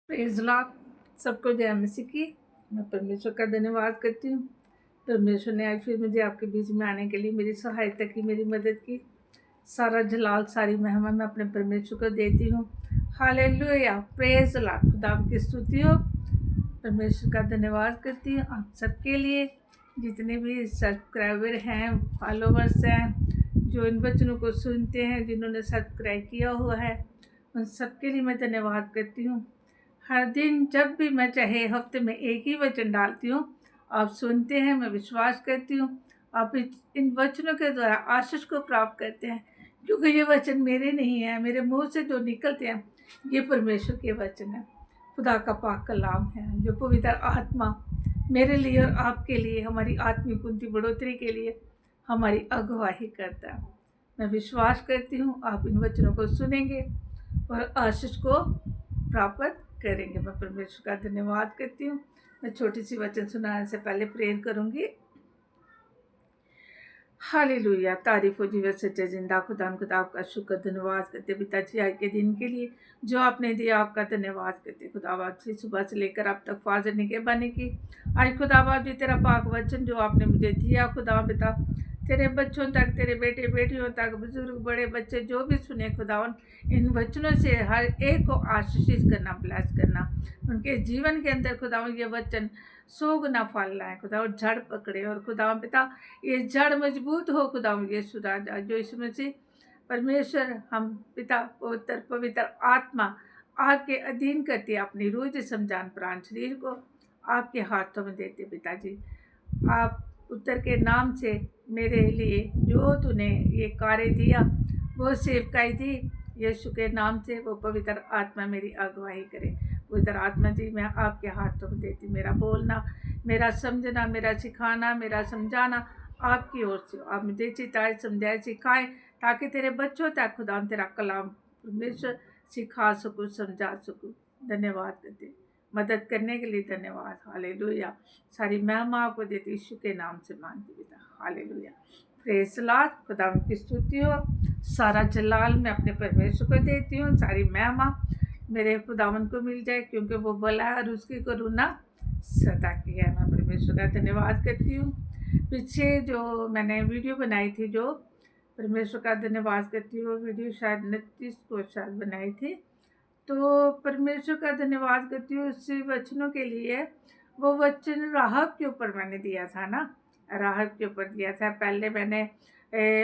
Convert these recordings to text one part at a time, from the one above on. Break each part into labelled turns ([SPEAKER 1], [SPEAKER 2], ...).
[SPEAKER 1] Praise Lord. सबको जय मसीह की। मैं परमेश्वर का धन्यवाद करती हूँ। परमेश्वर ने आज फिर मुझे आपके बीच में आने के लिए मेरी सहायता की, मेरी मदद की। सारा जलाल, सारी महिमा मैं अपने परमेश्वर को देती हूँ। Hallelujah, praise Lord. खुदा की स्तुति हो। परमेश्वर का धन्यवाद करती हूँ आप सबके लिए, जितने भी सब्सक्राइबर हैं, फॉलोवर्स हैं, जो इन वचनों को सुनते हैं, जिन्होंने सब्सक्राइब किया हुआ है, उन सबके लिए मैं धन्यवाद करती हूँ। हर दिन जब भी मैं चाहे हफ्ते में एक ही वचन डालती हूँ, आप सुनते हैं, मैं विश्वास करती हूँ आप इन वचनों के द्वारा आशीष को प्राप्त करते हैं, क्योंकि ये वचन मेरे नहीं है, मेरे मुंह से जो निकलते हैं ये परमेश्वर के वचन है, खुदा का पाक कलाम है, जो पवित्र आत्मा मेरे लिए और आपके लिए, हमारी आत्मिक उन्नति बढ़ोतरी के लिए हमारी अगुवाही करता है। मैं विश्वास करती हूँ आप इन वचनों को सुनेंगे और आशीष को प्राप्त करेंगे। मैं परमेश्वर का धन्यवाद करती हूँ। मैं छोटी सी वचन सुनाने से पहले प्रेयर करूँगी। हालेलुया, तारीफ हो जीवन सच्चे जिंदा खुदा आपका शुक्र धन्यवाद करते पिताजी आज के दिन के लिए जो आपने दिया, आपका धन्यवाद करते खुदाबाद से सुबह से लेकर अब तक फाजर के बने की आज खुदाबाद जी तेरा पाक वचन जो आपने मुझे दिया खुदा पिता, तेरे बच्चों तक, तेरे बेटे बेटियों तक, बुजुर्ग बड़े बच्चे जो भी सुने खुदावन, इन वचनों से हर एक को आशीषित करना, ब्लेस करना, उनके जीवन के अंदर खुदावन ये वचन 100 गुना फल लाए खुदा, और जड़ पकड़े, और खुदा पिता ये जड़ मजबूत हो खुदा, ये सुधार जो इसमें से परमेश्वर हम पिता पवित्र पवित्र आत्मा आपके अधीन करती है, अपनी रूह जिस्म जान प्राण शरीर को आपके हाथों में देते पिताजी। आप पुत्र के नाम से मेरे लिए जो तूने ये कार्य दिया, वो सेवकाई दी, यीशु के नाम से वो पवित्र आत्मा मेरी अगुवाई करे। पवित्र आत्मा जी मैं आपके हाथों में देती, मेरा बोलना, मेरा समझना, मेरा सिखाना, मेरा समझाना आपकी ओर से, आप मुझे चिताए, समझाए, सिखाए, ताकि तेरे बच्चों तक खुदा तेरा कलाम परमेश्वर सिखा सकूँ, समझा सकूँ। धन्यवाद करते, मदद करने के लिए धन्यवाद। हालेलुया, सारी महिमा आपको देती यीशु के नाम से मांगती पिता। Hallelujah, praise Lord. खुदा की स्तुति हो। सारा जलाल मैं अपने परमेश्वर को देती हूँ, सारी महिमा मेरे खुदावन को मिल जाए, क्योंकि वो भला है और उसकी करुणा सदा की है। मैं परमेश्वर का धन्यवाद करती हूँ। पीछे जो मैंने वीडियो बनाई थी, जो परमेश्वर का धन्यवाद करती हूँ, वीडियो शायद 29 को शायद बनाई थी, तो परमेश्वर का धन्यवाद करती हूँ उस वचनों के लिए। वो वचन राहब के ऊपर मैंने दिया था ना, राहब के ऊपर दिया था। पहले मैंने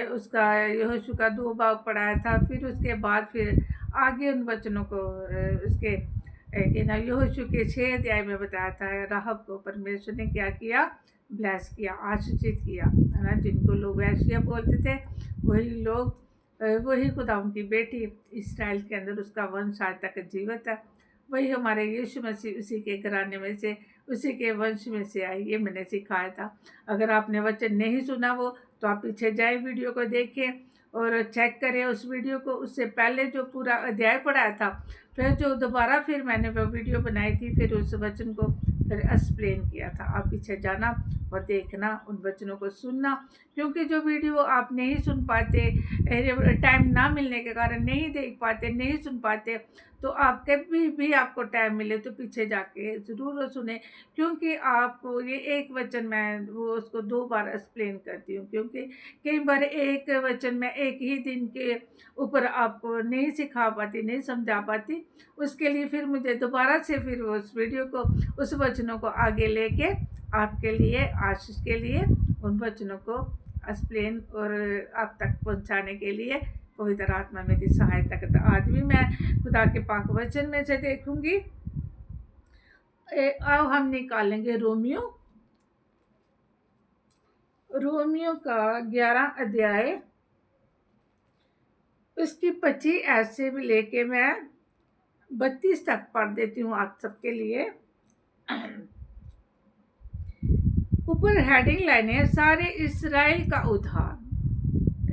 [SPEAKER 1] उसका यहोशू का 2 भाग पढ़ाया था, फिर उसके बाद फिर आगे उन वचनों को उसके कि ना यहोशू के 6 अध्याय में बताया था राहब को परमेश्वर ने क्या किया, ब्लेस किया, आशीषित किया, है ना। जिनको लोग वैश्या बोलते थे, वही लोग वही खुदा उनकी बेटी इसराइल के अंदर उसका वंश आज तक जीवित है। वही हमारे यीशु मसीह उसी के घराने में से, उसी के वंश में से आई, ये मैंने सिखाया था। अगर आपने वचन नहीं सुना वो, तो आप पीछे जाए, वीडियो को देखें और चेक करें उस वीडियो को। उससे पहले जो पूरा अध्याय पढ़ाया था, फिर जो दोबारा फिर मैंने वो वीडियो बनाई थी, फिर उस वचन को फिर एक्सप्लेन किया था। आप पीछे जाना और देखना, उन वचनों को सुनना, क्योंकि जो वीडियो आप नहीं सुन पाते, टाइम ना मिलने के कारण नहीं देख पाते, नहीं सुन पाते, तो आप कभी भी आपको टाइम मिले तो पीछे जाके ज़रूर सुने, क्योंकि आपको ये एक वचन मैं वो उसको 2 बार एक्सप्लेन करती हूँ, क्योंकि कई बार एक वचन मैं एक ही दिन के ऊपर आपको नहीं सिखा पाती, नहीं समझा पाती। उसके लिए फिर मुझे दोबारा से फिर उस वीडियो को, उस वचनों को आगे लेके आपके लिए, आशीष के लिए उन वचनों को एक्सप्लेन और आप तक पहुंचाने के लिए पवित्र आत्मा मेरी सहायता करता। आज भी मैं खुदा के पाक वचन में से देखूंगी। अब हम निकालेंगे रोमियो का 11 अध्याय, उसकी 25 ऐसे भी लेके मैं 32 तक पढ़ देती हूँ आप सबके लिए। ऊपर हेडिंग लाइन है, सारे इसराइल का उद्धार।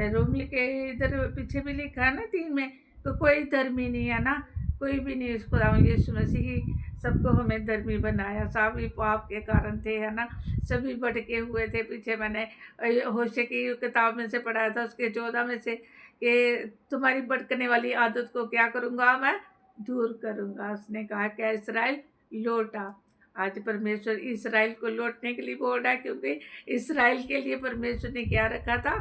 [SPEAKER 1] रोमी के इधर पीछे भी लिखा है ना 3 में, तो कोई धर्मी नहीं है ना, कोई भी नहीं। इसको यीशु मसीह ही सबको हमें धर्मी बनाया, सभी पाप के कारण थे, है ना, सभी भटके हुए थे। पीछे मैंने होशे की किताब में से पढ़ाया था, उसके 14 में से, कि तुम्हारी भटकने वाली आदत को क्या करूँगा मैं, दूर करूँगा। उसने कहा कि इस्राएल लौट आ। आज परमेश्वर इस्राएल को लौटने के लिए बोल रहा है, क्योंकि इस्राएल के लिए परमेश्वर ने क्या रखा था?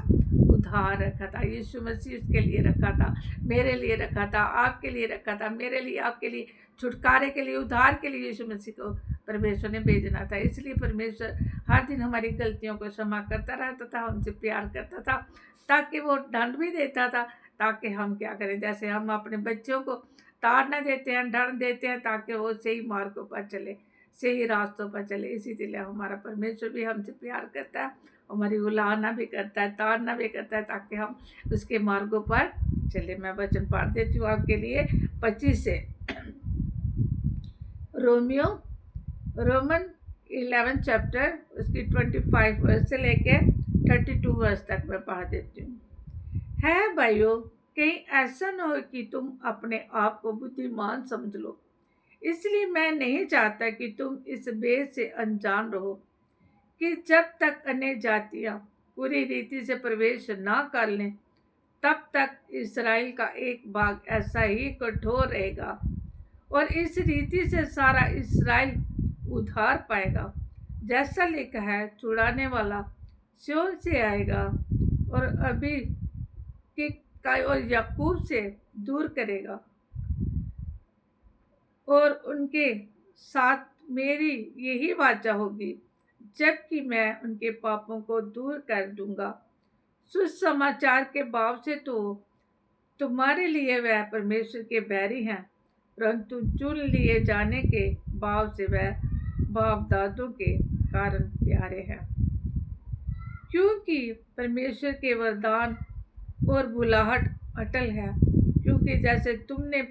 [SPEAKER 1] उद्धार रखा था। यीशु मसीह उसके लिए रखा था, मेरे लिए रखा था, आपके लिए रखा था, मेरे लिए, आपके लिए, छुटकारे के लिए, उद्धार के लिए यीशु मसीह को परमेश्वर ने भेजना था। इसलिए परमेश्वर हर दिन हमारी गलतियों को क्षमा करता रहता था, हमसे प्यार करता था, ताकि वो दंड भी देता था, ताकि हम क्या करें, जैसे हम अपने बच्चों को ताड़ना देते हैं, दंड देते हैं, ताकि वो सही मार्गों पर चले, सही रास्तों पर चले। इसी लिए हमारा परमेश्वर भी हमसे प्यार करता है, हमारी उलाहना भी करता है, ताड़ना भी करता है, ताकि हम उसके मार्गों पर चले। मैं वचन पढ़ देती हूँ आपके लिए 25 से। रोमन 11 चैप्टर उसकी 25 वर्ष से लेके 32 वर्ष तक मैं पढ़ देती हूँ। है भाइयों, कहीं ऐसा न हो कि तुम अपने आप को बुद्धिमान समझ लो। इसलिए मैं नहीं चाहता कि तुम इस भेद से अनजान रहो कि जब तक अन्य जातियां पूरी रीति से प्रवेश ना कर लें, तब तक इस्राएल का एक भाग ऐसा ही कठोर रहेगा, और इस रीति से सारा इस्राएल उद्धार पाएगा। जैसा लिखा है, छुड़ाने वाला सियोन से आएगा और अभी के और याकूब से दूर करेगा, और उनके साथ मेरी यही वाचा होगी, जबकि मैं उनके पापों को दूर कर दूंगा। सुसमाचार के भाव से तो तुम्हारे लिए वह परमेश्वर के बैरी हैं, परंतु चुन लिए जाने के भाव से वह बाप दादों के कारण प्यारे हैं। क्योंकि परमेश्वर के वरदान और बुलाहट अटल है। क्योंकि जैसे तुमने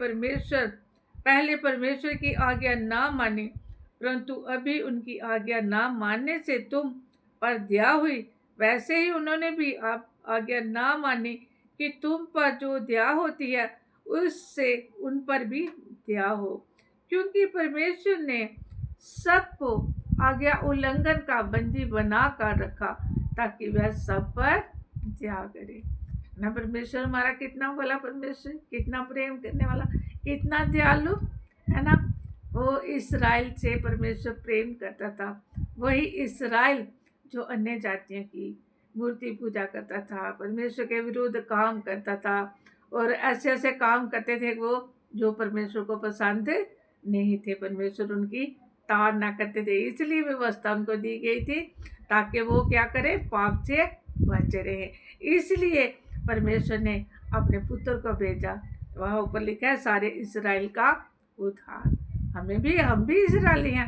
[SPEAKER 1] पहले परमेश्वर की आज्ञा ना मानी, परंतु अभी उनकी आज्ञा ना मानने से तुम पर दया हुई, वैसे ही उन्होंने भी आप आज्ञा ना मानी कि तुम पर जो दया होती है, उससे उन पर भी दया हो। क्योंकि परमेश्वर ने सबको आज्ञा उल्लंघन का बंदी बना कर रखा, ताकि वह सब पर दया करे ना। परमेश्वर हमारा कितना भला परमेश्वर, कितना प्रेम करने वाला, कितना दयालु है ना। वो इस्राएल से परमेश्वर प्रेम करता था। वही इस्राएल जो अन्य जातियों की मूर्ति पूजा करता था, परमेश्वर के विरुद्ध काम करता था, और ऐसे ऐसे काम करते थे वो जो परमेश्वर को पसंद नहीं थे। परमेश्वर उनकी ताड़ना करते थे, इसलिए व्यवस्था उनको दी गई थी, ताकि वो क्या करे, पाप से बचे रहे। इसलिए परमेश्वर ने अपने पुत्र को भेजा। वहाँ ऊपर लिखा है सारे इस्राएल का उद्धार। हम भी इस्राएली हैं।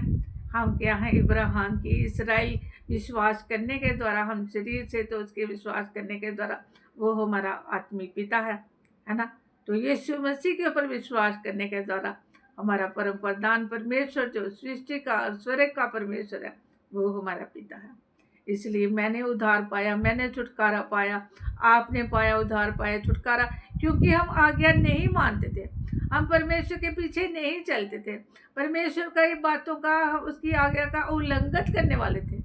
[SPEAKER 1] हम क्या हैं? इब्राहिम की इस्राएल विश्वास करने के द्वारा, हम शरीर से तो उसके विश्वास करने के द्वारा वो हमारा आत्मिक पिता है ना। तो यीशु मसीह के ऊपर विश्वास करने के द्वारा हमारा परम प्रधान परमेश्वर, जो सृष्टि का और स्वर्ग का परमेश्वर है, वो हमारा पिता है। इसलिए मैंने उद्धार पाया, मैंने छुटकारा पाया, आपने पाया उद्धार पाया, छुटकारा, क्योंकि हम आज्ञा नहीं मानते थे, हम परमेश्वर के पीछे नहीं चलते थे, परमेश्वर की बातों का, उसकी आज्ञा का उल्लंघन करने वाले थे।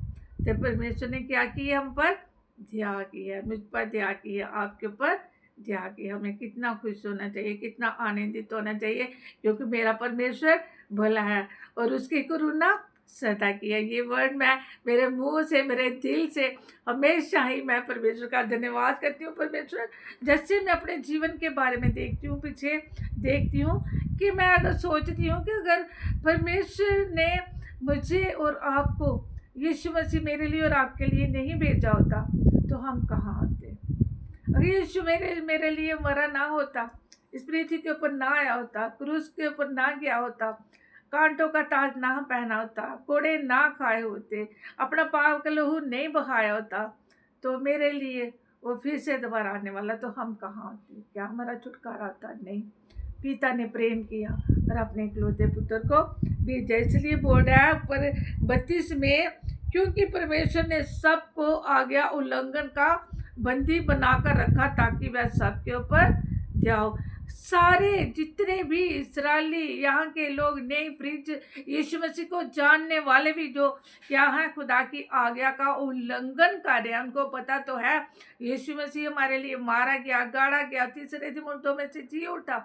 [SPEAKER 1] तो परमेश्वर ने क्या किया? हम पर दया की है, मुझ पर दया की है, आपके ऊपर दया की। हमें कितना खुश होना चाहिए, कितना आनंदित होना चाहिए, क्योंकि मेरा परमेश्वर भला है और उसकी करुणा सदा की है। ये वर्ड मैं मेरे मुंह से, मेरे दिल से हमेशा ही मैं परमेश्वर का धन्यवाद करती हूँ। परमेश्वर, जैसे मैं अपने जीवन के बारे में देखती हूँ, पीछे देखती हूँ, कि मैं अगर सोचती हूँ कि अगर परमेश्वर ने मुझे और आपको, यीशु मसीह मेरे लिए और आपके लिए नहीं भेजा होता, तो हम कहाँ होते? अगर यीशु मेरे लिए मरा ना होता, इस पृथ्वी के ऊपर ना आया होता, क्रूस के ऊपर ना गया होता, कांटों का ताज ना पहना होता, कोड़े ना खाए होते, अपना पाप का लहू नहीं बहाया होता, तो मेरे लिए वो फिर से दोबारा आने वाला, तो हम कहाँ होते? क्या हमारा छुटकारा होता? नहीं। पिता ने प्रेम किया और अपने इकलौते पुत्र को भेजा। इसलिए बोल रहा है पर 32 में, क्योंकि परमेश्वर ने सबको आज्ञा उल्लंघन का बंदी बनाकर रखा, ताकि वह सबके ऊपर जाओ। सारे जितने भी इस्राएली यहाँ के लोग, नई प्रिंच यीशु मसीह को जानने वाले भी, जो क्या है, खुदा की आज्ञा का उल्लंघन कर रहे हैं, उनको पता तो है यीशु मसीह हमारे लिए मारा गया, गाड़ा गया, तीसरे दिन मुर्दों में से जी उठा,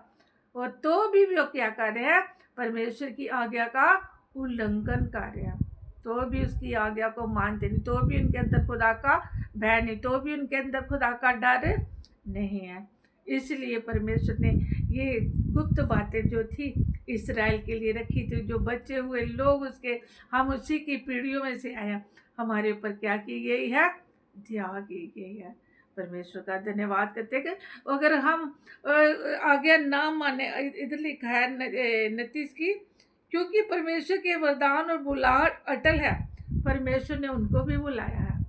[SPEAKER 1] और तो भी वो क्या कर रहे हैं, परमेश्वर की आज्ञा का उल्लंघन कर रहे हैं, तो भी उसकी आज्ञा को मानते नहीं, तो भी उनके अंदर खुदा का भय नहीं, तो भी उनके अंदर खुदा का डर नहीं है। इसलिए परमेश्वर ने ये गुप्त बातें जो थी इसराइल के लिए रखी थी, जो बचे हुए लोग उसके, हम उसी की पीढ़ियों में से आए, हमारे ऊपर क्या की गई है, दया की गई है। परमेश्वर का धन्यवाद करते हैं कि अगर हम आज्ञा ना माने, इधर लिखा है 29 की, क्योंकि परमेश्वर के वरदान और बुलाहट अटल है। परमेश्वर ने उनको भी बुलाया है,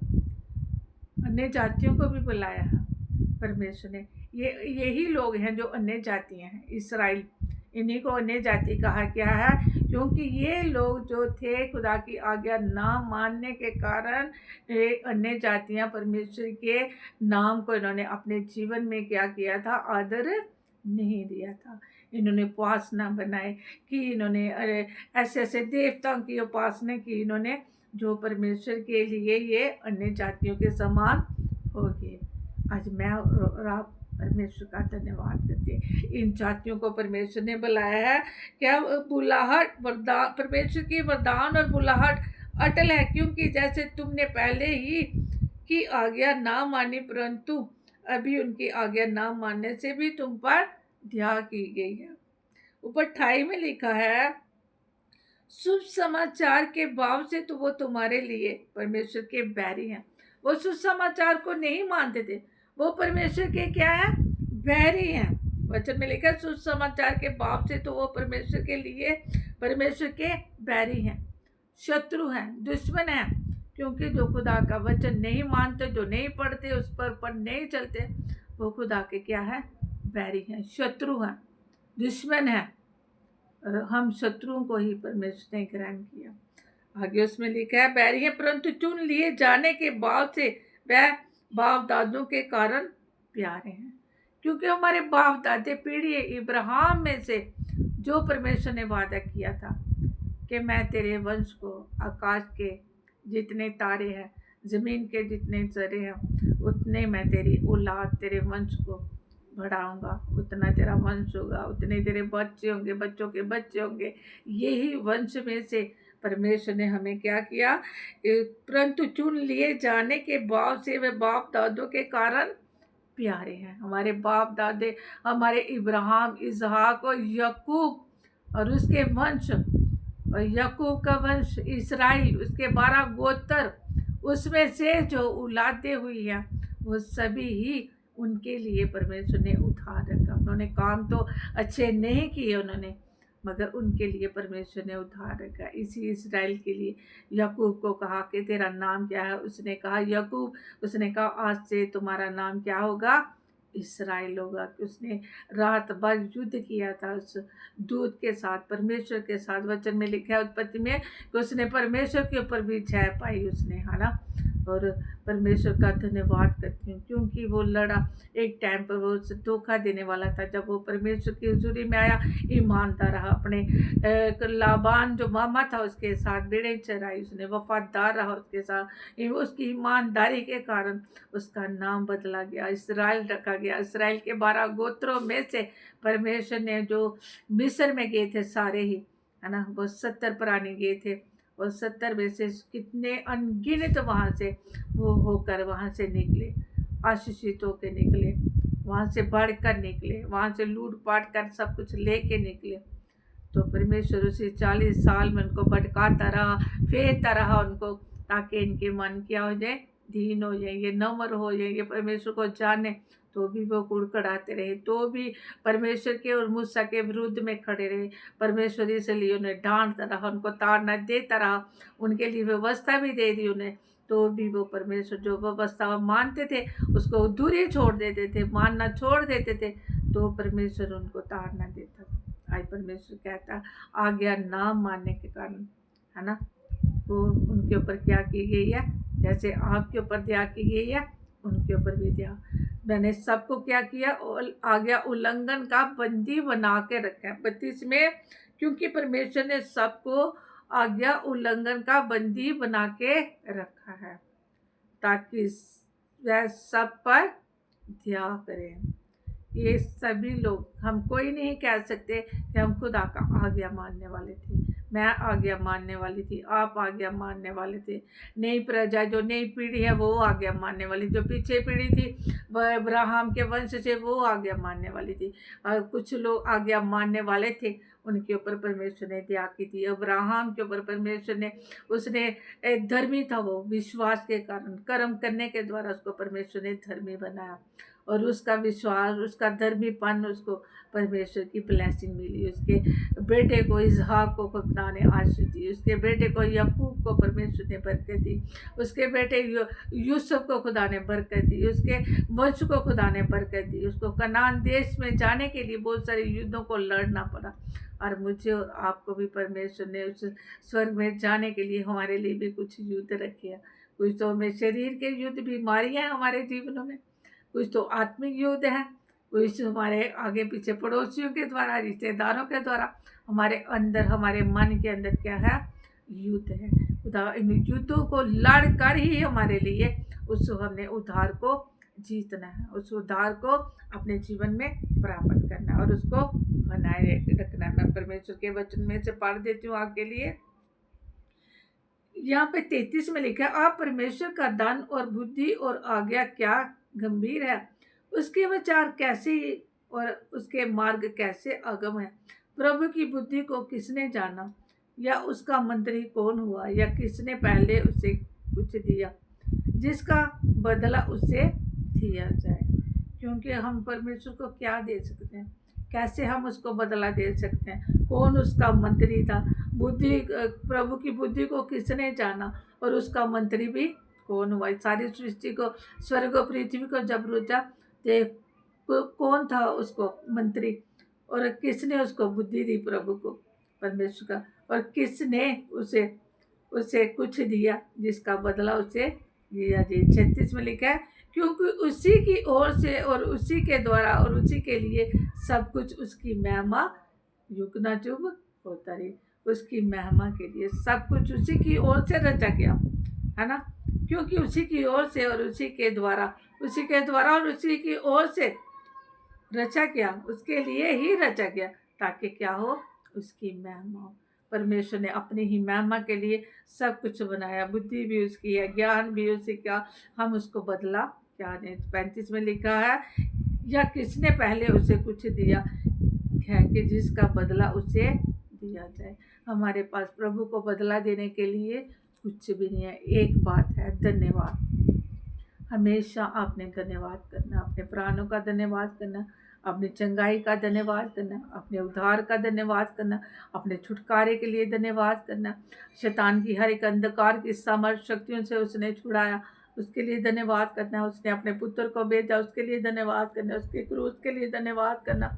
[SPEAKER 1] अन्य जातियों को भी बुलाया है परमेश्वर ने। यही लोग हैं जो अन्य जातियां हैं, इसराइल, इन्हीं को अन्य जाति कहा गया है, क्योंकि ये लोग जो थे खुदा की आज्ञा ना मानने के कारण अन्य जातियां परमेश्वर के नाम को इन्होंने अपने जीवन में क्या किया था, आदर नहीं दिया था। इन्होंने उपासना बनाए कि इन्होंने ऐसे ऐसे देवताओं की उपासना की इन्होंने, जो परमेश्वर के लिए ये अन्य जातियों के समान हो गए। आज मैं और आप परमेश्वर का धन्यवाद करते हैं, इन जातियों को परमेश्वर ने बुलाया है। क्या बुलाहट, वरदान, परमेश्वर की वरदान और बुलाहट अटल है, क्योंकि जैसे तुमने पहले ही की आज्ञा ना मानी, परंतु अभी उनकी आज्ञा ना मानने से भी तुम पर दया की गई है। ऊपर 28 में लिखा है, शुभ समाचार के भाव से तो वो तुम्हारे लिए परमेश्वर के बैरी हैं। वो सुसमाचार को नहीं मानते थे, वो परमेश्वर के क्या है, बैरी हैं। वचन में लिखा है, सुसमाचार के भाव से तो वो परमेश्वर के लिए, परमेश्वर के बैरी हैं, शत्रु हैं, दुश्मन हैं, क्योंकि जो खुदा का वचन नहीं मानते, जो नहीं पढ़ते, उस पर नहीं चलते, वो खुदा के क्या है, बैरी हैं, शत्रु हैं, दुश्मन हैं। और हम शत्रुओं को ही परमेश्वर ने ग्रहण किया। आगे उसमें लिखा है, बैरी है परंतु चुन लिए जाने के बाद से वह बाप दादों के कारण प्यारे हैं, क्योंकि हमारे बाप दादे पीढ़ी इब्राहिम में से जो परमेश्वर ने वादा किया था कि मैं तेरे वंश को आकाश के जितने तारे हैं, जमीन के जितने जरे हैं, उतने मैं तेरी औलाद, तेरे वंश को बढ़ाऊंगा, उतना तेरा वंश होगा, उतने तेरे बच्चे होंगे, बच्चों के बच्चे होंगे। यही वंश में से परमेश्वर ने हमें क्या किया, परंतु चुन लिए जाने के बाद से वे बाप दादों के कारण प्यारे हैं। हमारे बाप दादे, हमारे इब्राहिम, इसहाक और याकूब और उसके वंश, और याकूब का वंश इसराइल, उसके 12 गोत्र, उसमें से जो औलादें हुई हैं, वो सभी ही उनके लिए परमेश्वर ने उधार रखा। उन्होंने काम तो अच्छे नहीं किए उन्होंने, मगर उनके लिए परमेश्वर ने उधार रखा। इसी इसराइल के लिए याकूब को कहा कि तेरा नाम क्या है, उसने कहा याकूब, उसने कहा आज से तुम्हारा नाम क्या होगा, इसराइल होगा। कि उसने रात भर युद्ध किया था उस दूत के साथ, परमेश्वर के साथ। वचन में लिखा है उत्पत्ति में कि उसने परमेश्वर के ऊपर भी जय पाई उसने, है ना। और परमेश्वर का धन्यवाद करती हूँ, क्योंकि वो लड़ा एक टाइम पर, वो उसे धोखा देने वाला था। जब वो परमेश्वर की हुजूरी में आया, ईमानदार रहा, अपने लाबान जो मामा था उसके साथ भेड़ें चराई, उसने वफादार रहा उसके साथ। उसकी ईमानदारी के कारण उसका नाम बदला गया, इसराइल रखा गया। इसराइल के 12 गोत्रों में से परमेश्वर ने, जो मिस्र में गए थे सारे ही, है ना, वो 70 प्राणी गए थे, और 70 में से कितने अनगिनत वहाँ से वो होकर वहाँ से निकले, आशीषित होकर निकले, वहाँ से बढ़कर निकले, वहाँ से लूट पाट कर सब कुछ लेके निकले। तो परमेश्वर उसे 40 साल में उनको भटकाता रहा, फेरता रहा उनको, ताकि इनके मन क्या हो जाए, दीन हो जाए, ये नम्र हो जाए, ये परमेश्वर को जाने। तो भी वो कुड़कड़ाते रहे, तो भी परमेश्वर के और मूसा के विरुद्ध में खड़े रहे। परमेश्वर इसलिए उन्हें डांटता रहा, उनको ताड़ना देता रहा, उनके लिए व्यवस्था भी दे दी उन्हें। तो भी वो परमेश्वर जो व्यवस्था मानते थे उसको दूरी छोड़ देते थे, मानना छोड़ देते थे, तो परमेश्वर उनको ताड़ना देता था। आज परमेश्वर कहता, आज्ञा ना मानने के कारण, है ना, वो उनके ऊपर क्या की गई है, जैसे आपके ऊपर दया की गई है, उनके ऊपर भी दया। मैंने सबको क्या किया, आज्ञा उल्लंघन का बंदी बना के रखा है 32 में, क्योंकि परमेश्वर ने सबको आज्ञा उल्लंघन का बंदी बना के रखा है, ताकि वह सब पर दया करें। ये सभी लोग, हम कोई नहीं कह सकते कि हम खुदा का आज्ञा मानने वाले थे। मैं आज्ञा मानने वाली थी, आप आज्ञा मानने वाले थे। नई प्रजा, जो नई पीढ़ी है, वो आज्ञा मानने वाली। जो पीछे पीढ़ी थी, वह अब्राहम के वंश से, वो आज्ञा मानने वाली थी। और कुछ लोग आज्ञा मानने वाले थे, उनके ऊपर परमेश्वर ने दया की थी। अब्राहम के ऊपर परमेश्वर ने, उसने धर्मी था, वो विश्वास के कारण, कर्म करने के द्वारा उसको परमेश्वर ने धर्मी बनाया। और उसका विश्वास, उसका धर्मीपन, उसको परमेश्वर की ब्लेसिंग मिली। उसके बेटे को इसहाक को खुदा ने आशीष दी, उसके बेटे को याकूब को परमेश्वर ने बरकत दी, उसके बेटे यूसुफ को खुदा ने बरकत दी, उसके वंश को खुदा ने बरकत दी। उसको कनान देश में जाने के लिए बहुत सारे युद्धों को लड़ना पड़ा। और मुझे और आपको भी परमेश्वर ने उस स्वर्ग में जाने के लिए हमारे लिए भी कुछ युद्ध रखे हैं। कुछ तो हमें शरीर के युद्ध, बीमारियां हैं हमारे जीवनों में, कुछ तो आत्मिक युद्ध है, कुछ हमारे आगे पीछे पड़ोसियों के द्वारा, रिश्तेदारों के द्वारा, हमारे अंदर, हमारे मन के अंदर क्या है, युद्ध है। खुदा इन युद्धों को लड़ कर ही हमारे लिए उस हमने उद्धार को जीतना है, उस उद्धार को अपने जीवन में प्राप्त करना है और उसको बनाए रखना है। मैं परमेश्वर के वचन में से पढ़ देती हूँ आपके लिए। यहाँ पे 33 में लिखा है, आप परमेश्वर का दान और बुद्धि और आज्ञा क्या गंभीर है, उसके विचार कैसे और उसके मार्ग कैसे अगम है। प्रभु की बुद्धि को किसने जाना, या उसका मंत्री कौन हुआ, या किसने पहले उसे कुछ दिया जिसका बदला उसे दिया जाए। क्योंकि हम परमेश्वर को क्या दे सकते हैं, कैसे हम उसको बदला दे सकते हैं, कौन उसका मंत्री था। बुद्धि, प्रभु की बुद्धि को किसने जाना और उसका मंत्री भी कौन हुआ। सारी सृष्टि को, स्वर्ग और पृथ्वी को जब रुचा, कौन था उसको मंत्री, और किसने उसको बुद्धि दी, प्रभु को, परमेश्वर का, और किसने उसे उसे कुछ दिया जिसका बदला उसे दिया जाए। 36 में लिखा है, क्योंकि उसी की ओर से और उसी के द्वारा और उसी के लिए सब कुछ उसकी महिमा युग न जुग होता रही। उसकी महिमा के लिए सब कुछ उसी की ओर से रचा गया है ना, क्योंकि उसी की ओर से और उसी के द्वारा, उसी के द्वारा और उसी की ओर से रचा गया, उसके लिए ही रचा गया, ताकि क्या हो, उसकी महिमा हो। परमेश्वर ने अपनी ही महिमा के लिए सब कुछ बनाया, बुद्धि भी उसकी है, ज्ञान भी उसी का, हम उसको बदला क्या दें। 35 में लिखा है, या किसने पहले उसे कुछ दिया है कि जिसका बदला उसे दिया जाए। हमारे पास प्रभु को बदला देने के लिए कुछ भी नहीं है, एक बात है, धन्यवाद। हमेशा आपने धन्यवाद करना, अपने प्राणों का धन्यवाद करना, अपनी चंगाई का धन्यवाद करना, अपने उद्धार का धन्यवाद करना, अपने छुटकारे के लिए धन्यवाद करना। शैतान की हर एक अंधकार की सामर्थ शक्तियों से उसने छुड़ाया, उसके लिए धन्यवाद करना। उसने अपने पुत्र को भेजा, उसके लिए धन्यवाद करना। उसके क्रूस के लिए धन्यवाद करना,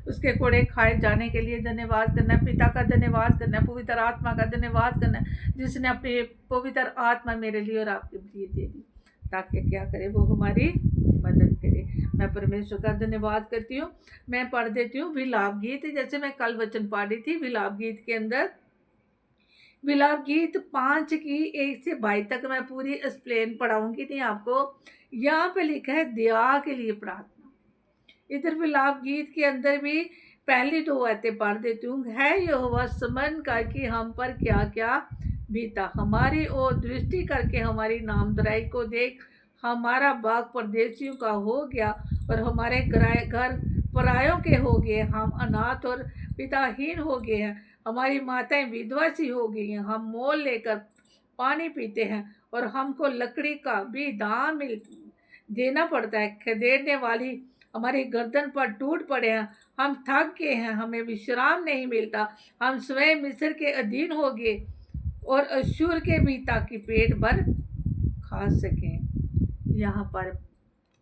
[SPEAKER 1] उसके कोड़े खाए जाने के लिए धन्यवाद करना। पिता का धन्यवाद करना, पवित्र आत्मा का धन्यवाद करना, जिसने अपनी पवित्र आत्मा मेरे लिए और आपके लिए दे दी, ताकि क्या करे, वो हमारी मदद करे। मैं परमेश्वर का धन्यवाद करती हूँ। मैं पढ़ देती हूँ विलाप गीत, जैसे मैं कल वचन पढ़ी थी। विलाप गीत के अंदर, विलाप गीत 5 की 1 से 22 तक मैं पूरी एक्सप्लेन पढ़ाऊंगी नहीं आपको। यहाँ पे लिखा है दया के लिए प्रार्थना। इधर विलाप गीत के अंदर भी पहली 2 बातें पढ़ देती हूँ। है यहोवा, स्मरण करके हम पर क्या क्या बीता, हमारी ओर दृष्टि करके हमारी नामधराई को देख। हमारा बाग परदेशियों का हो गया और हमारे घर परायों के हो गए। हम अनाथ और पिताहीन हो गए हैं, हमारी माताएं विधवा सी हो गई हैं। हम मोल लेकर पानी पीते हैं और हमको लकड़ी का भी दाम देना पड़ता है। खदेड़ने वाली हमारी गर्दन पर टूट पड़े हैं। हम थक गए हैं, हमें विश्राम नहीं मिलता। हम स्वयं मिस्र के अधीन हो गए और अश्शूर के भी, ताकि पेट भर खा सकें। यहाँ पर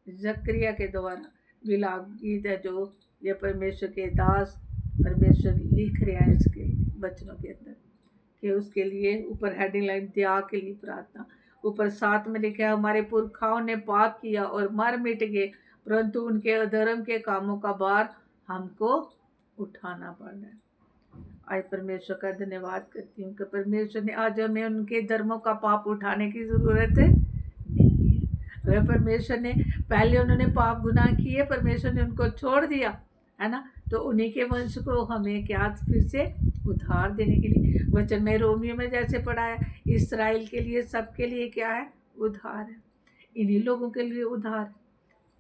[SPEAKER 1] जकरिया के द्वारा विलाप गीत है, जो ये परमेश्वर के दास परमेश्वर लिख रहे हैं इसके वचनों के अंदर, कि उसके लिए ऊपर हेडिंग लाइन दया के लिए प्रार्थना। ऊपर 7 में लिखा है, हमारे पुरखाओं ने पाप किया और मर मिट गए, परंतु उनके अधर्म के कामों का भार हमको उठाना पड़ रहा है। आज परमेश्वर का धन्यवाद करती हूँ कि परमेश्वर ने आज हमें उनके धर्मों का पाप उठाने की ज़रूरत नहीं है। वह परमेश्वर ने पहले उन्होंने पाप गुनाह किए, परमेश्वर ने उनको छोड़ दिया, है ना। तो उन्हीं के वंश को हमें क्या फिर से उद्धार देने के लिए वचन में रोमियो में जैसे पढ़ा है, इसराइल के लिए सबके लिए क्या है, उद्धार है। इन्हीं लोगों के लिए उद्धार है।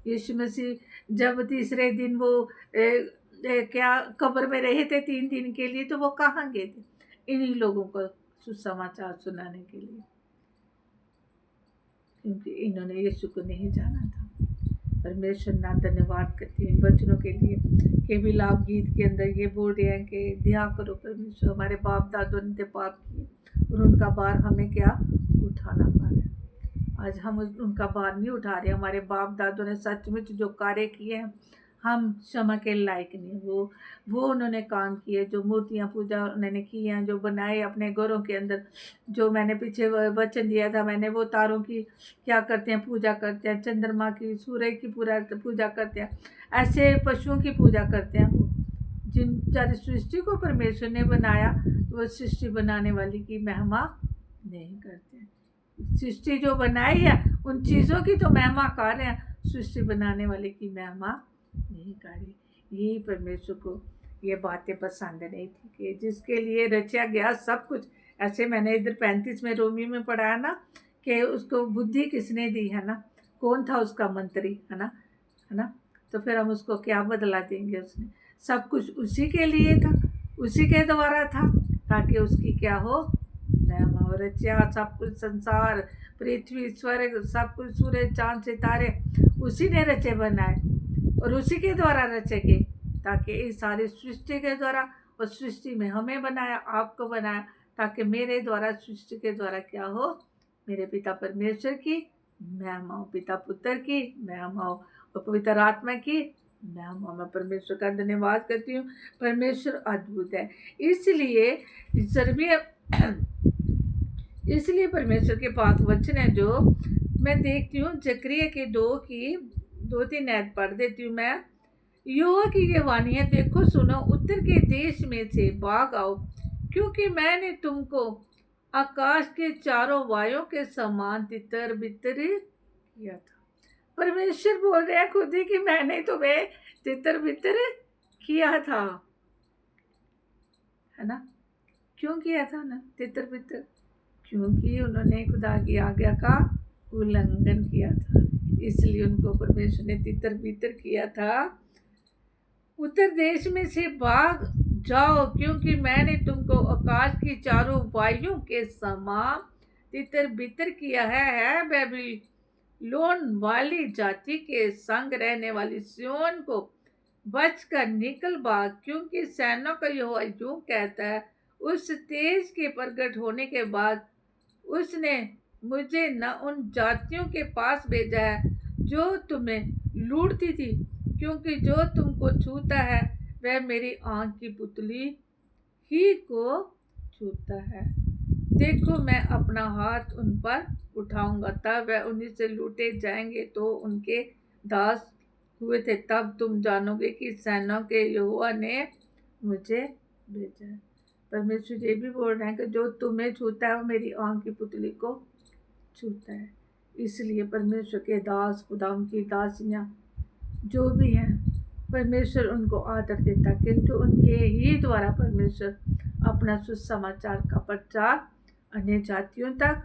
[SPEAKER 1] यीशु मसीह जब तीसरे दिन वो क्या कब्र में रहे थे 3 दिन के लिए, तो वो कहाँ गए थे, इन्हीं लोगों को सुसमाचार सुनाने के लिए, क्योंकि इन्होंने यीशु को नहीं जाना था। परमेश्वर ना धन्यवाद करती है इन वचनों के लिए। केवल आप गीत के अंदर ये बोल रहे हैं कि दया करो परमेश्वर, हमारे बाप दादों ने पाप किए और उनका भार हमें क्या उठाना पड़ा। आज हम उनका भार नहीं उठा रहे। हमारे बाप दादों ने सचमुच जो कार्य किए हैं, हम क्षमा के लायक नहीं। वो उन्होंने काम किए, जो मूर्तियाँ पूजा उन्होंने की हैं, जो बनाए अपने घरों के अंदर, जो मैंने पीछे वचन दिया था मैंने, वो तारों की क्या करते हैं, पूजा करते हैं, चंद्रमा की, सूर्य की पूरा पूजा करते हैं, ऐसे पशुओं की पूजा करते हैं। वो जिन सारी सृष्टि को परमेश्वर ने बनाया, तो वो सृष्टि बनाने वाली की महिमा नहीं करते। सृष्टि जो बनाई है उन चीज़ों की तो महिमा कर रहे हैं, सृष्टि बनाने वाले की महिमा नहीं करी। यही परमेश्वर को ये बातें पसंद नहीं थी कि जिसके लिए रचा गया सब कुछ। ऐसे मैंने इधर 35 में रोमी में पढ़ा है ना, कि उसको बुद्धि किसने दी, है ना, कौन था उसका मंत्री, है ना। तो फिर हम उसको क्या बदला देंगे। उसने सब कुछ उसी के लिए था, उसी के द्वारा था, ताकि उसकी क्या हो, महिमा हो। रचा सब कुछ, संसार, पृथ्वी, स्वर्ग, सब कुछ, सूरज, चांद, सितारे उसी ने रचे बनाए और उसी के द्वारा रचे गए, ताकि इस सारी सृष्टि के द्वारा, और सृष्टि में हमें बनाया, आपको बनाया, ताकि मेरे द्वारा, सृष्टि के द्वारा क्या हो, मेरे पिता परमेश्वर की महिमा हो, पिता पुत्र की महिमा हो और पवित्र आत्मा की महिमा। मैं परमेश्वर का धन्यवाद करती हूँ। परमेश्वर अद्भुत है। इसलिए परमेश्वर के पास वचन है जो मैं देखती हूँ, जकरिया के 2-3 ऐड पढ़ देती हूँ मैं। यहोवा की ये वाणी है, देखो सुनो, उत्तर के देश में से भाग आओ, क्योंकि मैंने तुमको आकाश के चारों वायुओं के समान तितर बितर किया था। परमेश्वर बोल रहे हैं खुद ही कि मैंने तुम्हें तितर बितर किया था, है ना। क्यों किया था ना तितर बितर? क्योंकि उन्होंने खुदा की आज्ञा का उल्लंघन किया था, इसलिए उनको परमेश्वर ने तितर बितर किया था। उत्तर देश में से भाग जाओ, क्योंकि मैंने तुमको आकाश की चारों वायुओं के समान तितर बितर किया है बेबीलोन वाली जाति के संग रहने वाली सिय्योन को बचकर निकल भाग, क्योंकि सेनाओं का यहोवा यूं कहता है, उस तेज के प्रगट होने के बाद उसने मुझे न उन जातियों के पास भेजा है जो तुम्हें लूटती थी, क्योंकि जो तुमको छूता है वह मेरी आँख की पुतली ही को छूता है। देखो मैं अपना हाथ उन पर उठाऊंगा, तब वह उन्हीं से लूटे जाएंगे तो उनके दास हुए थे। तब तुम जानोगे कि सेनाओं के यहोवा ने मुझे भेजा है। परमेश्वर ये भी बोल रहे हैं कि जो तुम्हें छूता है वो मेरी आँख की पुतली को छूता है। इसलिए परमेश्वर के दास, खुदा की दासियाँ जो भी हैं, परमेश्वर उनको आदर देता है, क्योंकि उनके ही द्वारा परमेश्वर अपना सुसमाचार का प्रचार अन्य जातियों तक,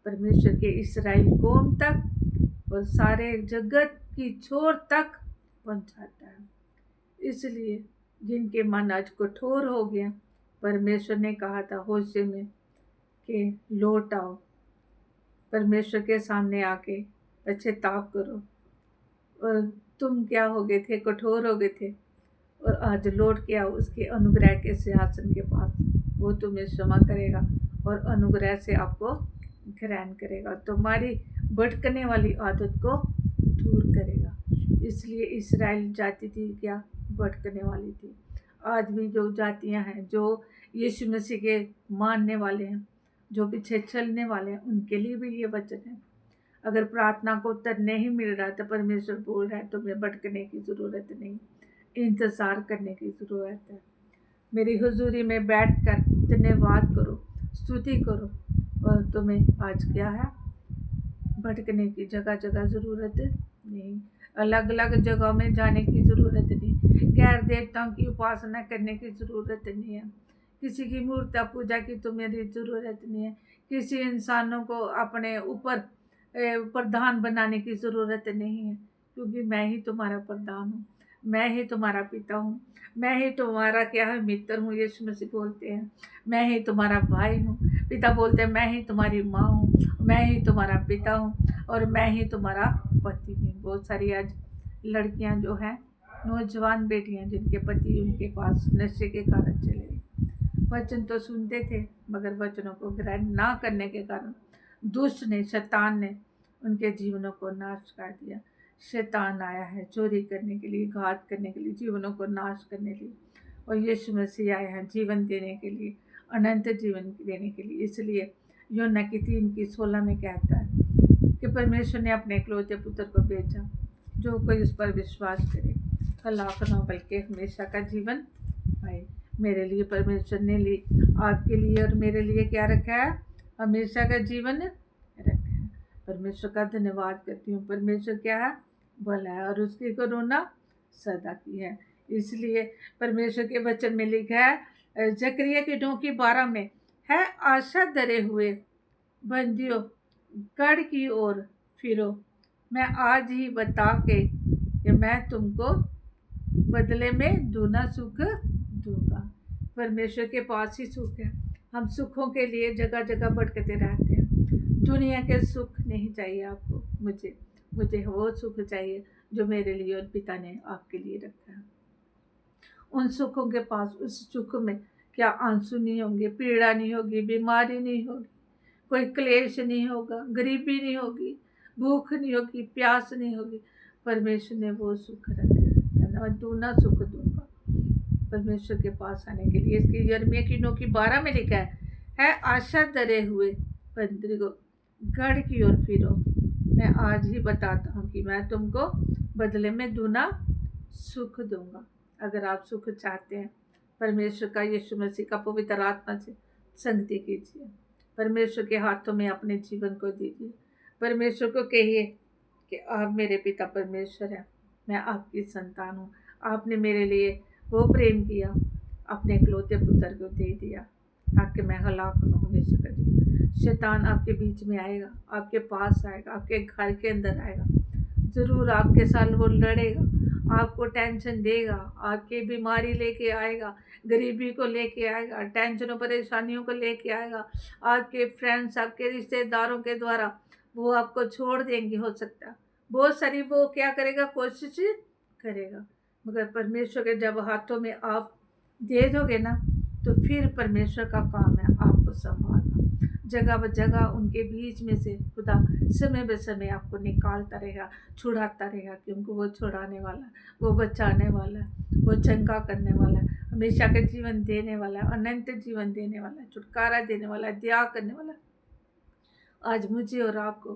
[SPEAKER 1] परमेश्वर के इस्राएल कौम तक और सारे जगत की छोर तक पहुंचाता है। इसलिए जिनके मन आज कठोर हो गए, परमेश्वर ने कहा था होशे में कि लौट आओ, परमेश्वर के सामने आके पश्चाताप करो, और तुम क्या हो गए थे, कठोर हो गए थे, और आज लौट के आओ उसके अनुग्रह के सिंहासन के पास। वो तुम्हें क्षमा करेगा और अनुग्रह से आपको ग्रहण करेगा, तुम्हारी भटकने वाली आदत को दूर करेगा। इसलिए इस्राएल जाति थी क्या, भटकने वाली थी। आज भी जो जातियां हैं, जो यीशु मसीह के मानने वाले हैं, जो पीछे चलने वाले हैं, उनके लिए भी ये वचन है। अगर प्रार्थना को उत्तर नहीं मिल रहा तो परमेश्वर बोल रहा है तुम्हें भटकने की ज़रूरत नहीं, इंतज़ार करने की ज़रूरत है। मेरी हुजूरी में बैठकर धन्यवाद करो, स्तुति करो, और तुम्हें आज क्या है, भटकने की जगह जगह ज़रूरत नहीं, अलग अलग जगहों में जाने की ज़रूरत नहीं, गैर देवताओं की उपासना करने की ज़रूरत नहीं है, किसी की मूर्ति पूजा की तुम्हें ज़रूरत नहीं है, किसी इंसानों को अपने ऊपर प्रधान बनाने की ज़रूरत नहीं है, क्योंकि मैं ही तुम्हारा प्रधान हूँ, मैं ही तुम्हारा पिता हूँ, मैं ही तुम्हारा क्या है मित्र हूँ। यीशु मसीह बोलते हैं मैं ही तुम्हारा भाई हूँ। पिता बोलते हैं मैं ही तुम्हारी माँ हूँ, मैं ही तुम्हारा पिता हूँ और मैं ही तुम्हारा पति हूँ। बहुत सारी आज लड़कियाँ जो हैं, नौजवान बेटियाँ जिनके पति उनके पास नशे के कारण चले गए, वचन तो सुनते थे मगर वचनों को ग्रहण ना करने के कारण दुष्ट ने, शैतान ने उनके जीवनों को नाश कर दिया। शैतान आया है चोरी करने के लिए, घात करने के लिए, जीवनों को नाश करने के लिए, और यीशु मसीह आए हैं जीवन देने के लिए, अनंत जीवन देने के लिए। इसलिए यूहन्ना की 3:16 में कहता है कि परमेश्वर ने अपने इकलौते पुत्र को भेजा, जो कोई उस पर विश्वास करे हलाक न हो बल्कि हमेशा का जीवन पाए। मेरे लिए परमेश्वर ने आपके लिए और मेरे लिए क्या रखा है? हमेशा का जीवन रखा है। परमेश्वर का धन्यवाद करती हूँ। परमेश्वर क्या है? भला है और उसकी करुणा सदा की है। इसलिए परमेश्वर के वचन में लिखा है जकरिया की 9:12 में है, आशा धरे हुए बंदियों गढ़ की ओर फिरो, मैं आज ही बता के कि मैं तुमको बदले में दूना सुख दूंगा। परमेश्वर के पास ही सुख है। हम सुखों के लिए जगह जगह भटकते रहते हैं। दुनिया के सुख नहीं चाहिए आपको, मुझे वो सुख चाहिए जो मेरे लिए और पिता ने आपके लिए रखा है। उन सुखों के पास, उस सुख में क्या आंसू नहीं होंगे, पीड़ा नहीं होगी, बीमारी नहीं होगी, कोई क्लेश नहीं होगा, गरीबी नहीं होगी, भूख नहीं होगी, प्यास नहीं होगी। परमेश्वर ने वो सुख रखा है, मैं दूना सुख दूंगा परमेश्वर के पास आने के लिए। इसकी यिर्मयाह की 9:12 में लिखा है आशा धरे हुए बंदी को गढ़ की ओर फिरो, मैं आज ही बताता हूँ कि मैं तुमको बदले में दूना सुख दूंगा। अगर आप सुख चाहते हैं, परमेश्वर का, यीशु मसीह का, पवित्र आत्मा से संगति कीजिए। परमेश्वर के हाथों में अपने जीवन को दीजिए। परमेश्वर को कहिए कि आप मेरे पिता परमेश्वर हैं, मैं आपकी संतान हूँ। आपने मेरे लिए वो प्रेम किया, अपने इकलौते पुत्र को दे दिया ताकि मैं हलाक न हमेशा का जीवन। शैतान आपके बीच में आएगा, आपके पास आएगा, आपके घर के अंदर आएगा, ज़रूर आपके साथ वो लड़ेगा, आपको टेंशन देगा, आपकी बीमारी लेके आएगा, गरीबी को लेके आएगा, टेंशनों परेशानियों को लेके आएगा। आपके फ्रेंड्स, आपके रिश्तेदारों के द्वारा वो आपको छोड़ देंगे, हो सकता है बहुत सारी वो क्या करेगा, कोशिश करेगा, मगर परमेश्वर के जब हाथों में आप दे दोगे ना, तो फिर परमेश्वर का काम है आपको संभालना। जगह ब जगह उनके बीच में से खुदा समय ब समय आपको निकालता रहेगा, छुड़ाता रहेगा, क्योंकि वो छुड़ाने वाला है, वो बचाने वाला है, वो चंगा करने वाला है, हमेशा का जीवन देने वाला है, अनंत जीवन देने वाला है, छुटकारा देने वाला है, दया करने वाला है। आज मुझे और आपको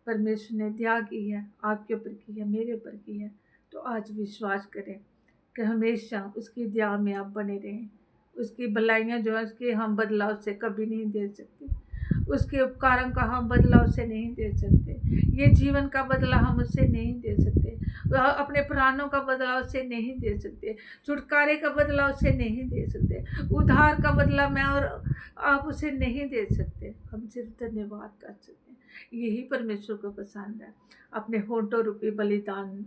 [SPEAKER 1] परमेश्वर ने दया की है, आपके ऊपर की है, मेरे ऊपर की है। तो आज विश्वास करें कि हमेशा उसकी दया में आप बने रहें। उसकी भलाइयाँ जो है उसके हम बदलाव से कभी नहीं दे सकते, उसके उपकारों का हम बदलाव से नहीं दे सकते, ये जीवन का बदला हम उससे नहीं दे सकते, अपने प्राणों का बदलाव से नहीं दे सकते, छुटकारे का बदलाव से नहीं दे सकते, उद्धार का बदला मैं और आप उसे नहीं दे सकते। हम सिर्फ धन्यवाद कर सकते हैं। यही परमेश्वर को पसंद है। अपने होठों रूपी बलिदान,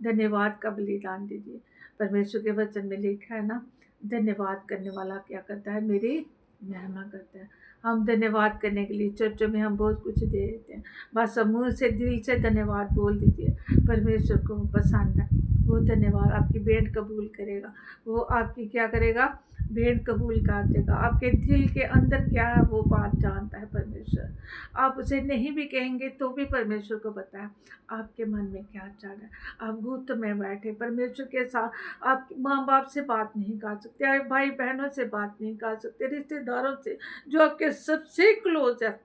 [SPEAKER 1] धन्यवाद का बलिदान दीजिए। परमेश्वर के वचन में लिखा है ना, धन्यवाद करने वाला क्या करता है, मेरी महिमा करता है। हम धन्यवाद करने के लिए चर्चों में हम बहुत कुछ दे देते हैं, बस मुँह से, दिल से धन्यवाद बोल दीजिए। परमेश्वर को पसंद है, वो धन्यवाद आपकी भेंट कबूल करेगा। वो आपकी क्या करेगा, भेंट कबूल कर देगा। आपके दिल के अंदर क्या है वो बात जानता है परमेश्वर। आप उसे नहीं भी कहेंगे तो भी परमेश्वर को पता है आपके मन में क्या चल रहा है। आप गुप्त में बैठे परमेश्वर के साथ, आप माँ बाप से बात नहीं कर सकते, भाई बहनों से बात नहीं कर सकते, रिश्तेदारों से जो आपके सबसे क्लोज है,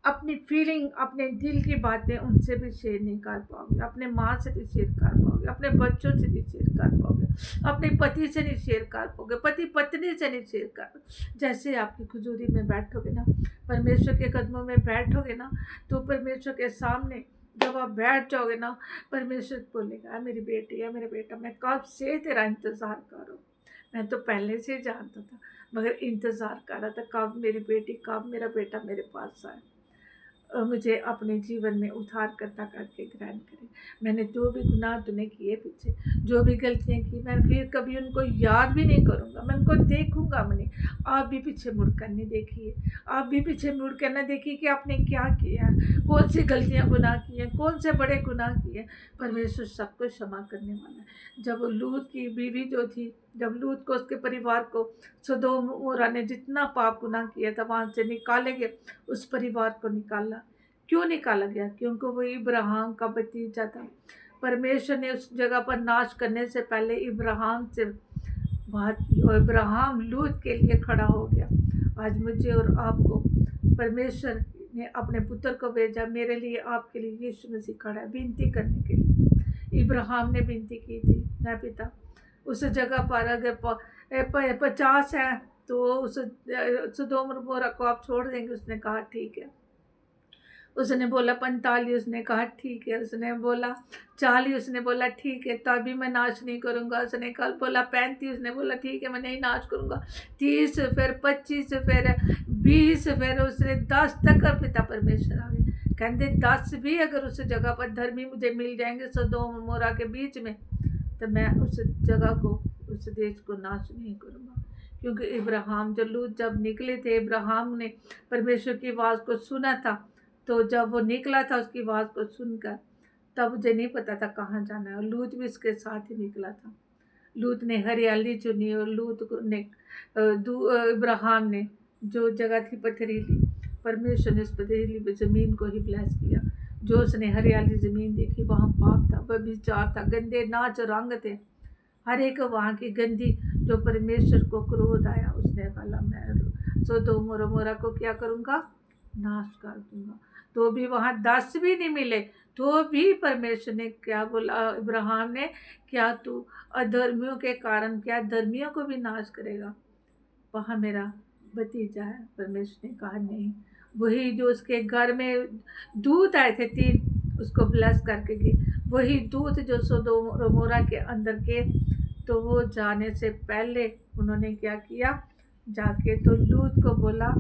[SPEAKER 1] अपनी फीलिंग, अपने दिल की बातें उनसे भी शेयर नहीं कर पाओगे, अपने माँ से भी शेयर कर पाओगे, पाओगे, अपने बच्चों से नहीं शेयर कर पाओगे, अपने पति से नहीं शेयर कर पाओगे, पति पत्नी से नहीं शेयर कर। जैसे आपकी खुजूरी में बैठोगे ना, परमेश्वर के कदमों में बैठोगे ना, तो परमेश्वर के सामने जब आप बैठ जाओगे ना, परमेश्वर बोलेगा, मेरी बेटी है, मेरा बेटा, मैं कब से तेरा इंतज़ार कर रहा हूँ। मैं तो पहले से जानता था, मगर इंतज़ार कर रहा था कब मेरी बेटी, कब मेरा बेटा मेरे पास आए और मुझे अपने जीवन में उद्धारकर्ता करके ग्रहण करे। मैंने जो भी गुनाह तूने किए पीछे, जो भी गलतियाँ की, मैं फिर कभी उनको याद भी नहीं करूँगा, मैं उनको देखूँगा भी नहीं। आप भी पीछे मुड़कर नहीं देखिए, आप भी पीछे मुड़कर ना देखिए कि आपने क्या किया, कौन सी गलतियाँ गुनाह की हैं, कौन से बड़े गुनाह किए। परमेश्वर सबको क्षमा करने वाला है। जब लूत की बीवी जो थी, जब लूत को, उसके परिवार को सदोम ओरा ने जितना पाप गुनाह किया था वहाँ से निकाले गए, उस परिवार को निकाला। क्यों निकाला गया? क्योंकि वो इब्राहिम का भतीजा था। परमेश्वर ने उस जगह पर नाश करने से पहले इब्राहिम से बात की और इब्राहिम लूत के लिए खड़ा हो गया। आज मुझे और आपको परमेश्वर ने अपने पुत्र को भेजा, मेरे लिए, आपके लिए यीशु मसीह खड़ा है विनती करने के लिए। इब्राहिम ने विनती की थी, मैं पिता, उस जगह पर अगर 50 है तो उस सदोम और गोमोरा को आप छोड़ देंगे? उसने कहा ठीक है। उसने बोला 45, उसने कहा ठीक है। उसने बोला 40, उसने बोला ठीक है, तभी मैं नाश नहीं करूँगा। उसने कल बोला 35, उसने बोला ठीक है, मैं नहीं नाश करूँगा। 30, फिर 25, फिर 20, फिर उसने 10 तक का पिता परमेश्वर आ गए। कहते 10 भी अगर उस जगह पर धर्मी मुझे मिल जाएंगे सदोम और मोरा के बीच में, तो मैं उस जगह को, उस देश को नाश नहीं करूँगा। क्योंकि इब्राहिम, जो लूत जब निकले थे, इब्राहिम ने परमेश्वर की आवाज़ को सुना था। तो जब वो निकला था उसकी आवाज़ को सुनकर, तब मुझे नहीं पता था कहाँ जाना है, और लूत भी उसके साथ ही निकला था। लूत ने हरियाली चुनी और इब्राहिम ने जो जगह थी पथरीली, परमेश्वर ने उस पथरीली ज़मीन को ही ब्लेस किया। जो उसने हरियाली ज़मीन देखी वहाँ पाप था, व्यभिचार था, गंदे नाच रंग थे, हर एक वहाँ की गंदी, जो परमेश्वर को क्रोध आया। उसने कहा मैं सदोम और गोमोरा को क्या करूँगा? नाश कर दूँगा। तो भी वहाँ 10 भी नहीं मिले, तो भी परमेश्वर ने क्या बोला इब्राहिम ने, क्या तू अधर्मियों के कारण क्या धर्मियों को भी नाश करेगा? वहाँ मेरा भतीजा है। परमेश्वर ने कहा नहीं। वही जो उसके घर में दूत आए थे 3, उसको ब्लेस करके गए, वही दूत जो सदोम और गोमोरा के अंदर के, तो वो जाने से पहले उन्होंने क्या किया, जाके तो लूत को बोला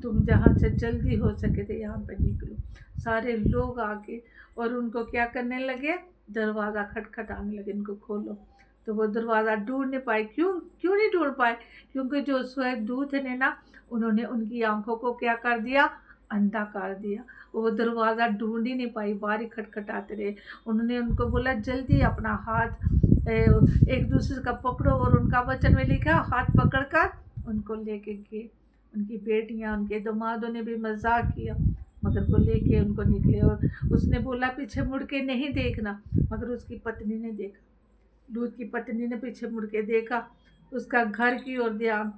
[SPEAKER 1] तुम जहाँ से जल्दी हो सके थे यहाँ पर निकलो। सारे लोग आके और उनको क्या करने लगे, दरवाज़ा खटखटाने लगे, इनको खोलो। तो वो दरवाज़ा ढूंढ नहीं पाए। क्यों क्यों नहीं ढूंढ पाए? क्योंकि जो स्वर्गदूत ने ना, उन्होंने उनकी आंखों को क्या कर दिया, अंधा कर दिया। वो दरवाज़ा ढूंढ ही नहीं पाई, बाहर ही खटखटाते रहे। उन्होंने उनको बोला जल्दी अपना हाथ एक दूसरे का पकड़ो, और उनका वचन में लिखा हाथ पकड़कर उनको लेके गए। उनकी बेटियां, उनके दामादों ने भी मजाक किया, मगर वो लेके उनको निकले। और उसने बोला पीछे मुड़ के नहीं देखना, मगर उसकी पत्नी ने देखा। लूत की पत्नी ने पीछे मुड़ के देखा, उसका घर की ओर ध्यान,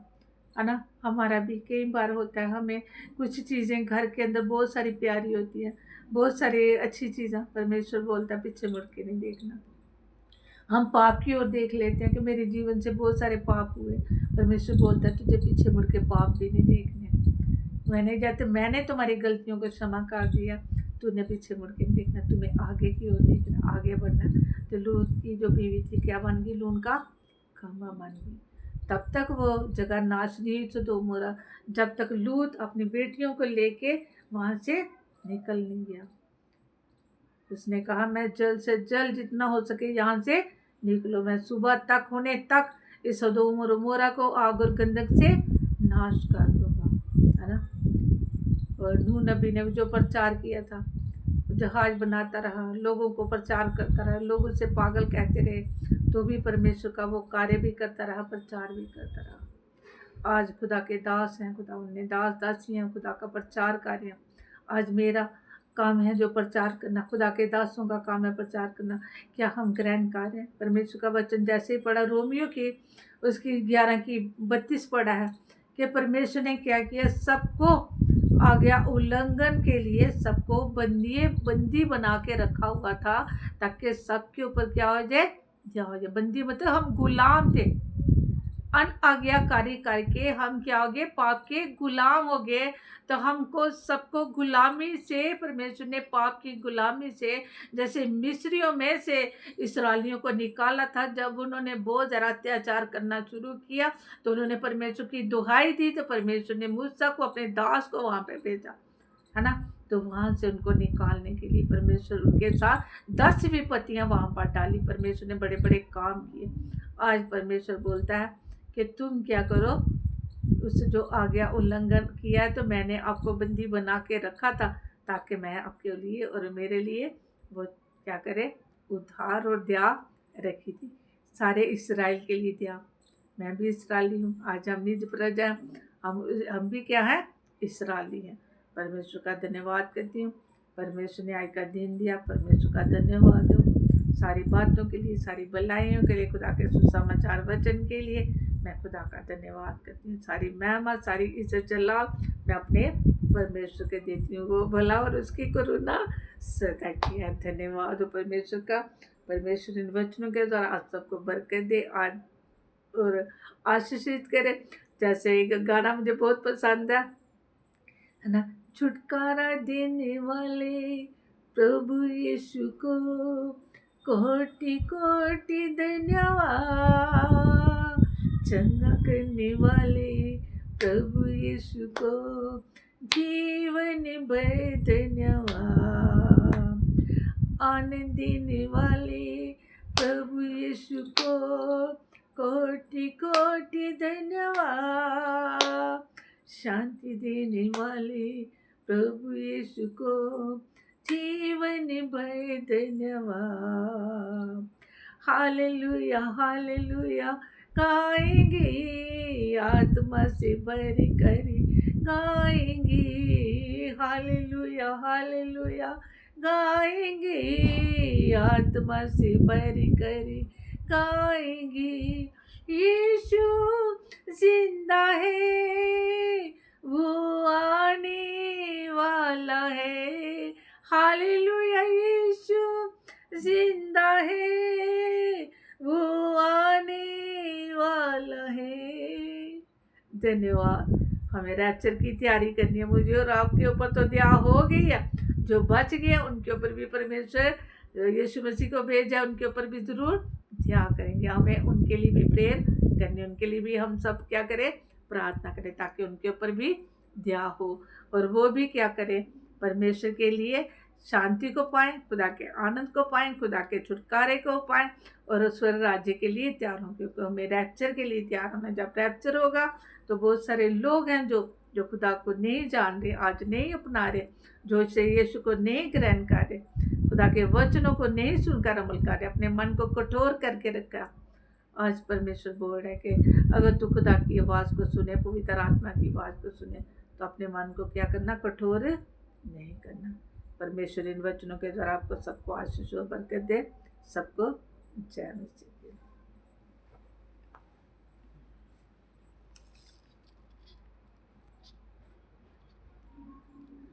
[SPEAKER 1] है ना। हमारा भी कई बार होता है, हमें कुछ चीज़ें घर के अंदर बहुत सारी प्यारी होती हैं, बहुत सारी अच्छी चीज़ें, परमेश्वर बोलता है पीछे मुड़ के नहीं देखना। हम पाप की ओर देख लेते हैं कि मेरे जीवन से बहुत सारे पाप हुए। परमेश्वर बोलता है तुझे पीछे मुड़ के पाप भी नहीं देखने। मैंने तुम्हारी गलतियों को क्षमा कर दिया, तूने पीछे मुड़ के नहीं देखना, तुम्हें आगे की ओर देखना, आगे बढ़ना। तो लूत की जो बीवी थी क्या बन गई, लून का खम्भा बन गई। तब तक वो जगह नाश नहीं हुई सदोम गोमोरा, जब तक लूत अपनी बेटियों को लेके वहाँ से निकल नहीं गया। उसने कहा मैं जल्द से जल्द जितना हो सके यहाँ से निकलो, मैं सुबह तक होने तक इस सदोम और गोमोरा को आग और गंधक से नाश कर दूंगा, है ना। और नूह नबी ने जो प्रचार किया था, जहाज बनाता रहा, लोगों को प्रचार करता रहा, लोग उसे पागल कहते रहे, तो भी परमेश्वर का वो कार्य भी करता रहा, प्रचार भी करता रहा। आज खुदा के दास हैं, खुदा उन्हें दास दासी हैं, खुदा का प्रचार कार्य। आज मेरा काम है जो प्रचार करना, खुदा के दासों का काम है प्रचार करना। क्या हम ग्रहण कर रहे हैं? परमेश्वर का वचन जैसे ही पढ़ा, रोमियो की उसकी 11 की 32 पढ़ा है कि परमेश्वर ने क्या किया, सबको आज्ञा उल्लंघन के लिए सबको बंदी बना के रखा हुआ था, ताकि सबके ऊपर क्या हो जाए, बंदी मतलब हम गुलाम थे। अनआज्ञाकारी करके हम क्या हो गए, पाप के गुलाम हो गए। तो हमको सबको गुलामी से, परमेश्वर ने पाप की गुलामी से, जैसे मिस्रियों में से इसराइलियों को निकाला था, जब उन्होंने बहुत ज़्यादा अत्याचार करना शुरू किया तो उन्होंने परमेश्वर की दुहाई दी, तो परमेश्वर ने मूसा को, अपने दास को वहाँ पे भेजा, है ना। तो वहाँ से उनको निकालने के लिए परमेश्वर उनके साथ 10 विपत्तियाँ वहाँ पर डाली। परमेश्वर ने बड़े बड़े काम किए। आज परमेश्वर बोलता है कि तुम क्या करो, उस जो आज्ञा उल्लंघन किया है, तो मैंने आपको बंदी बना के रखा था, ताकि मैं आपके लिए और मेरे लिए वो क्या करे, उद्धार और दया रखी थी। सारे इसराइल के लिए दया। मैं भी इसराइली हूँ। आज हम निज प्रजा, हम भी क्या है, इसराइली हैं। परमेश्वर का धन्यवाद करती हूँ। परमेश्वर ने आज का दिन दिया, परमेश्वर का धन्यवाद हो। सारी बातों के लिए, सारी भलाइयों के लिए, खुदा के सुसमाचार वचन के लिए मैं खुदा का धन्यवाद करती हूँ। सारी मेहमा, सारी इज्जत जलाल मैं अपने परमेश्वर के देती हूँ। वो भला और उसकी करुणा सदा की है। धन्यवाद हो परमेश्वर का। परमेश्वर इन वचनों के द्वारा आज सबको बरकत दे, आज और आशीषित करे। जैसे एक गाना मुझे बहुत पसंद है ना, छुटकारा देने वाले प्रभु यीशु को कोटि कोटि धन्यवाद। चंगा करने वाले प्रभु यीशु को जीवन भर धन्यवाद। आनंद देने वाले प्रभु यीशु को कोटि कोटि धन्यवाद। शांति देने वाले प्रभु यीशु को जीवन भर धन्यवाद। हालेलुया हालेलुया गाएंगे, आत्मा से भर कर गाएंगे। हालेलुया हालेलुया गाएंगे, आत्मा से भर कर गाएंगे। यीशु जिंदा है, वो आने वाला है। हालेलुया, यीशु जिंदा है, वो आने वाला है। धन्यवाद। हमें रैप्चर की तैयारी करनी है, मुझे और आपके ऊपर तो दया हो गई है। जो बच गए उनके ऊपर भी परमेश्वर यीशु मसीह को भेजा, उनके ऊपर भी जरूर दया करेंगे। हमें उनके लिए भी प्रेयर करनी, उनके लिए भी हम सब क्या करें, प्रार्थना करें, ताकि उनके ऊपर भी दया हो और वो भी क्या करें, परमेश्वर के लिए शांति को पाएं, खुदा के आनंद को पाएं, खुदा के छुटकारे को पाएं और स्वर्ग राज्य के लिए तैयार हों। क्योंकि हमें रैप्चर के लिए तैयार होना। जब रैप्चर होगा तो बहुत सारे लोग हैं जो खुदा को नहीं जान रहे, आज नहीं अपना रहे, जो यीशु को नहीं ग्रहण कर रहे, खुदा के वचनों को नहीं सुनकर अमल कर रहे, अपने मन को कठोर करके रखा। आज परमेश्वर बोल रहा है कि अगर तू खुदा की आवाज़ को सुने, पवित्र आत्मा की आवाज़ को सुने, तो अपने मन को क्या करना, कठोर नहीं करना। परमेश्वर इन वचनों के द्वारा आपको सबको आशीष और बरकत दे। सबको जय मसीह।